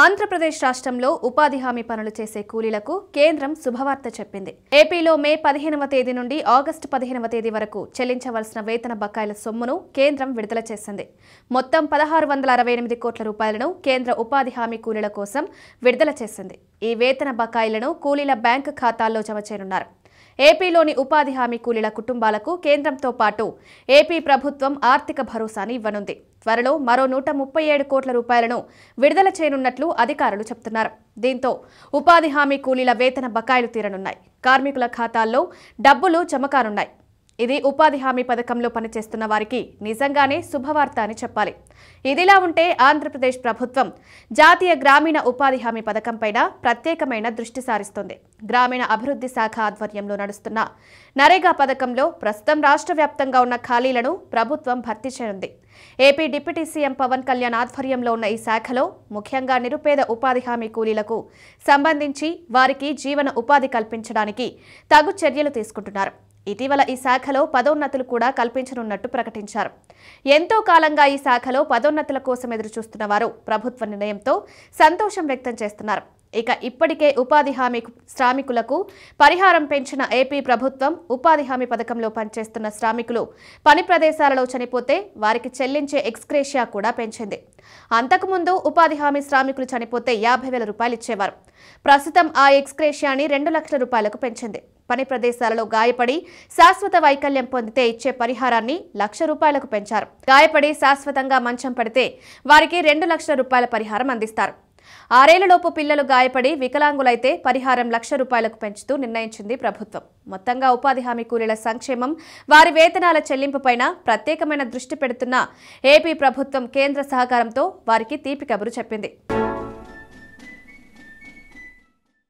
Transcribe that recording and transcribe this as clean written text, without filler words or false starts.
ఆంధ్రప్రదేశ్ రాష్ట్రంలో ఉపాధి హామీ పనులు చేసే కూలీలకు కేంద్రం శుభవార్త చెప్పింది. ఏపీలో మే 15వ తేదీ నుండి ఆగస్టు 15వ తేదీ వరకు చెల్లించవలసిన వేతన బకాయిల సొమ్మును కేంద్రం విడుదల చేసింది. మొత్తం 1668 కోట్ల రూపాయలను కేంద్ర ఉపాధి హామీ కూలీల కోసం విడుదల చేసింది. ఈ వేతన బకాయిలను కూలీల బ్యాంకు ఖాతాల్లో జమ చేయనున్నారు. ఏపీలోని ఉపాధి హామీ కూలీల కుటుంబాలకు కేంద్రంతో పాటు ఏపీ ప్రభుత్వం ఆర్థిక భరోసాని ఇవ్వనుంది. త్వరలో మరో 137 కోట్ల రూపాయలను విడుదల చేయనున్నట్లు అధికారులు చెబుతున్నారు. దీంతో ఉపాధి హామీ కూలీల వేతన బకాయిలు తీరనున్నాయి. కార్మికుల ఖాతాల్లో డబ్బులు జమ కానున్నాయి. ఇది ఉపాధి హామీ పథకంలో పనిచేస్తున్న వారికి నిజంగానే శుభవార్త అని చెప్పాలి. ఇదిలా ఉంటే ఆంధ్రప్రదేశ్ ప్రభుత్వం జాతీయ గ్రామీణ ఉపాధి హామీ పథకంపైన ప్రత్యేకమైన దృష్టి సారిస్తోంది. గ్రామీణ అభివృద్ధి శాఖ ఆధ్వర్యంలో నడుస్తున్న నరేగా పథకంలో ప్రస్తుతం రాష్ట్ర వ్యాప్తంగా ఉన్న ఖాళీలను ప్రభుత్వం భర్తీ చేయనుంది. AP deputy CM Pawan Kalyan ఆధ్వర్యంలో ఉన్న ఈ శాఖలో ముఖ్యంగా నిరుపేద ఉపాధి హామీ కూలీలకు సంబంధించి వారికి జీవన ఉపాధి కల్పించడానికి తగు చర్యలు తీసుకుంటున్నారు. ఇటీవల ఈ శాఖలో పదోన్నతులు కూడా కల్పించనున్నట్టు ప్రకటించారు. ఎంతో కాలంగా ఈ శాఖలో పదోన్నతుల కోసం ఎదురుచూస్తున్న వారు ప్రభుత్వ నిర్ణయంతో సంతోషం వ్యక్తం చేస్తున్నారు. ఇక ఇప్పటికే ఉపాధి హామీ శ్రామికులకు పరిహారం పెంచిన ఏపీ ప్రభుత్వం ఉపాధి హామీ పథకంలో పనిచేస్తున్న శ్రామికులు పని ప్రదేశాలలో చనిపోతే వారికి చెల్లించే ఎక్స్గ్రేషియా కూడా పెంచింది. అంతకుముందు ఉపాధి హామీ శ్రామికులు చనిపోతే 50,000 రూపాయలు ఇచ్చేవారు. ప్రస్తుతం ఆ ఎక్స్గ్రేషియాని 2 లక్షల రూపాయలకు పెంచింది. పని ప్రదేశాలలో గాయపడి శాశ్వత వైకల్యం పొందితే ఇచ్చే పరిహారాన్ని 1,00,000 రూపాయలకు పెంచారు. గాయపడి శాశ్వతంగా మంచం పడితే వారికి 2 లక్షల రూపాయల పరిహారం అందిస్తారు. 6 ఏళ్లలోపు పిల్లలు గాయపడి వికలాంగులైతే పరిహారం 1,00,000 రూపాయలకు పెంచుతూ నిర్ణయించింది ప్రభుత్వం. మొత్తంగా ఉపాధి హామీ కూలీల సంక్షేమం, వారి వేతనాల చెల్లింపుపైన ప్రత్యేకమైన దృష్టి పెడుతున్న ఏపీ ప్రభుత్వం కేంద్ర సహకారంతో వారికి తీపి కబురు చెప్పింది.